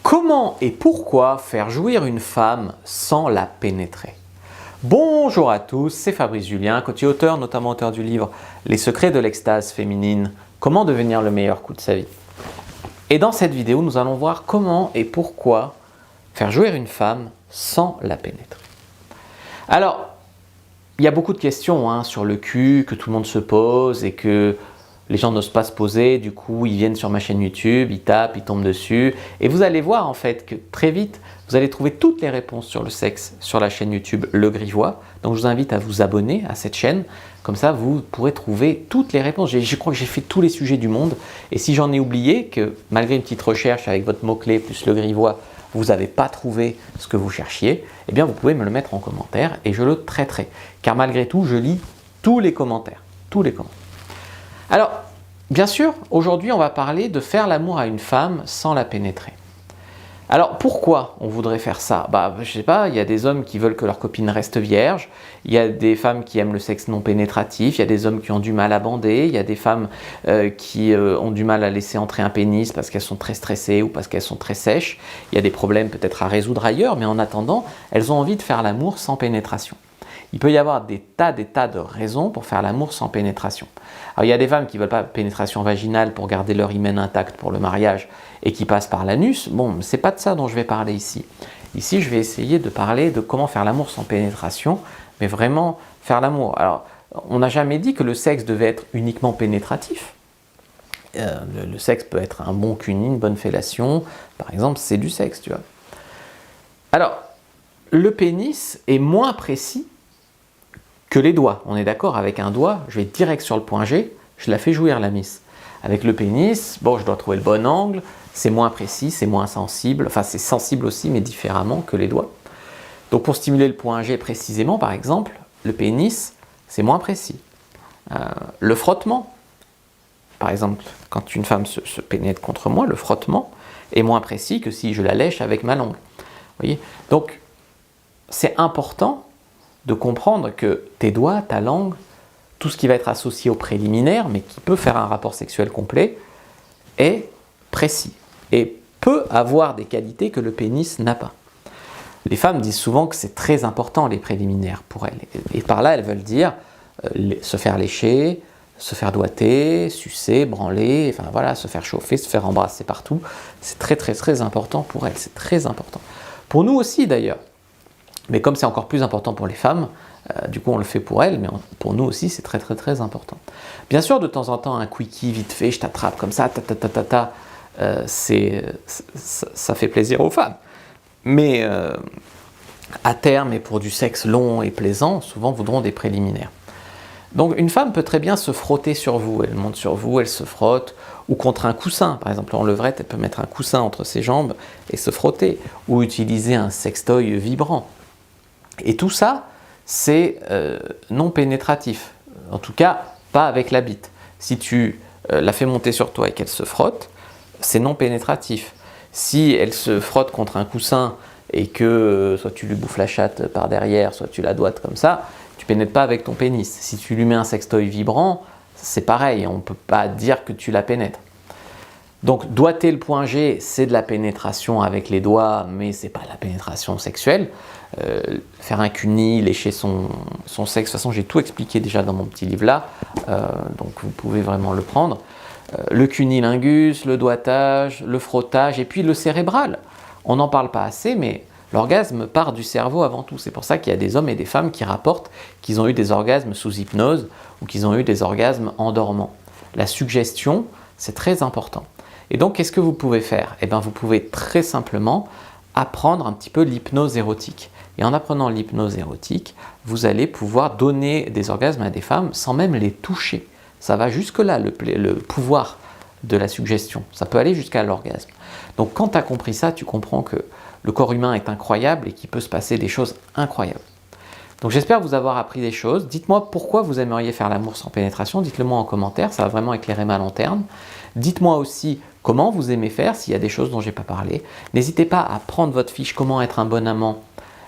Comment et pourquoi faire jouir une femme sans la pénétrer? Bonjour à tous, c'est Fabrice Julien, coach et auteur, notamment auteur du livre Les secrets de l'extase féminine, comment devenir le meilleur coup de sa vie. Et dans cette vidéo, nous allons voir comment et pourquoi faire jouir une femme sans la pénétrer. Alors, il y a beaucoup de questions sur le cul que tout le monde se pose et que les gens n'osent pas se poser, du coup ils viennent sur ma chaîne YouTube, ils tapent, ils tombent dessus et vous allez voir en fait que très vite vous allez trouver toutes les réponses sur le sexe sur la chaîne YouTube Le Grivois. Donc je vous invite à vous abonner à cette chaîne, comme ça vous pourrez trouver toutes les réponses. Je crois que j'ai fait tous les sujets du monde et si j'en ai oublié, que malgré une petite recherche avec votre mot-clé plus Le Grivois, vous n'avez pas trouvé ce que vous cherchiez, eh bien vous pouvez me le mettre en commentaire et je le traiterai. Car malgré tout, je lis tous les commentaires. Alors, bien sûr, aujourd'hui, on va parler de faire l'amour à une femme sans la pénétrer. Alors, pourquoi on voudrait faire ça? Je sais pas, il y a des hommes qui veulent que leur copine reste vierge, il y a des femmes qui aiment le sexe non pénétratif, il y a des hommes qui ont du mal à bander, il y a des femmes qui ont du mal à laisser entrer un pénis parce qu'elles sont très stressées ou parce qu'elles sont très sèches. Il y a des problèmes peut-être à résoudre ailleurs, mais en attendant, elles ont envie de faire l'amour sans pénétration. Il peut y avoir des tas de raisons pour faire l'amour sans pénétration. Alors, il y a des femmes qui ne veulent pas pénétration vaginale pour garder leur hymen intact pour le mariage et qui passent par l'anus. Bon, c'est pas de ça dont je vais parler ici. Ici, je vais essayer de parler de comment faire l'amour sans pénétration, mais vraiment faire l'amour. Alors, on n'a jamais dit que le sexe devait être uniquement pénétratif. Le sexe peut être un bon cuni, une bonne fellation. Par exemple, c'est du sexe, tu vois. Alors, le pénis est moins précis que les doigts. On est d'accord, avec un doigt, je vais direct sur le point G, je la fais jouir la miss. Avec le pénis, bon, je dois trouver le bon angle, c'est moins précis, c'est moins sensible, enfin c'est sensible aussi mais différemment que les doigts. Donc pour stimuler le point G précisément, par exemple, le pénis, c'est moins précis. Le frottement, par exemple, quand une femme se pénètre contre moi, le frottement est moins précis que si je la lèche avec ma langue. Vous voyez? Donc c'est important de comprendre que tes doigts, ta langue, tout ce qui va être associé au préliminaire, mais qui peut faire un rapport sexuel complet, est précis et peut avoir des qualités que le pénis n'a pas. Les femmes disent souvent que c'est très important les préliminaires pour elles. Et par là, elles veulent dire se faire lécher, se faire doigter, sucer, branler, enfin voilà, se faire chauffer, se faire embrasser partout. C'est très important pour elles, c'est très important. Pour nous aussi d'ailleurs. Mais comme c'est encore plus important pour les femmes, du coup on le fait pour elles, mais pour nous aussi c'est très important. Bien sûr, de temps en temps, un quickie vite fait, je t'attrape comme ça, ça fait plaisir aux femmes. Mais à terme, et pour du sexe long et plaisant, souvent voudront des préliminaires. Donc une femme peut très bien se frotter sur vous, elle monte sur vous, elle se frotte, ou contre un coussin, par exemple en levrette, elle peut mettre un coussin entre ses jambes et se frotter, ou utiliser un sextoy vibrant. Et tout ça, c'est non pénétratif. En tout cas, pas avec la bite. Si tu la fais monter sur toi et qu'elle se frotte, c'est non pénétratif. Si elle se frotte contre un coussin et que soit tu lui bouffes la chatte par derrière, soit tu la doites comme ça, tu pénètres pas avec ton pénis. Si tu lui mets un sextoy vibrant, c'est pareil, on ne peut pas dire que tu la pénètres. Donc doigter le point G, c'est de la pénétration avec les doigts, mais c'est pas de la pénétration sexuelle. Faire un cuni, lécher son sexe, de toute façon j'ai tout expliqué déjà dans mon petit livre là, donc vous pouvez vraiment le prendre. Le cunilingus, le doigtage, le frottage et puis le cérébral. On n'en parle pas assez, mais l'orgasme part du cerveau avant tout. C'est pour ça qu'il y a des hommes et des femmes qui rapportent qu'ils ont eu des orgasmes sous hypnose ou qu'ils ont eu des orgasmes en dormant. La suggestion, c'est très important. Et donc, qu'est-ce que vous pouvez faire? Eh bien, vous pouvez très simplement apprendre un petit peu l'hypnose érotique. Et en apprenant l'hypnose érotique, vous allez pouvoir donner des orgasmes à des femmes sans même les toucher. Ça va jusque-là, le pouvoir de la suggestion. Ça peut aller jusqu'à l'orgasme. Donc, quand tu as compris ça, tu comprends que le corps humain est incroyable et qu'il peut se passer des choses incroyables. Donc, j'espère vous avoir appris des choses. Dites-moi pourquoi vous aimeriez faire l'amour sans pénétration. Dites-le moi en commentaire, ça va vraiment éclairer ma lanterne. Dites-moi aussi comment vous aimez faire, s'il y a des choses dont je n'ai pas parlé. N'hésitez pas à prendre votre fiche « Comment être un bon amant »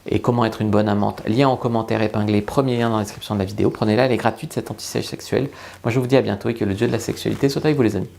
et « Comment être une bonne amante ». Lien en commentaire épinglé, premier lien dans la description de la vidéo. Prenez-la, elle est gratuite, cette anti-sèche sexuelle. Moi, je vous dis à bientôt et que le dieu de la sexualité soit avec vous les amis.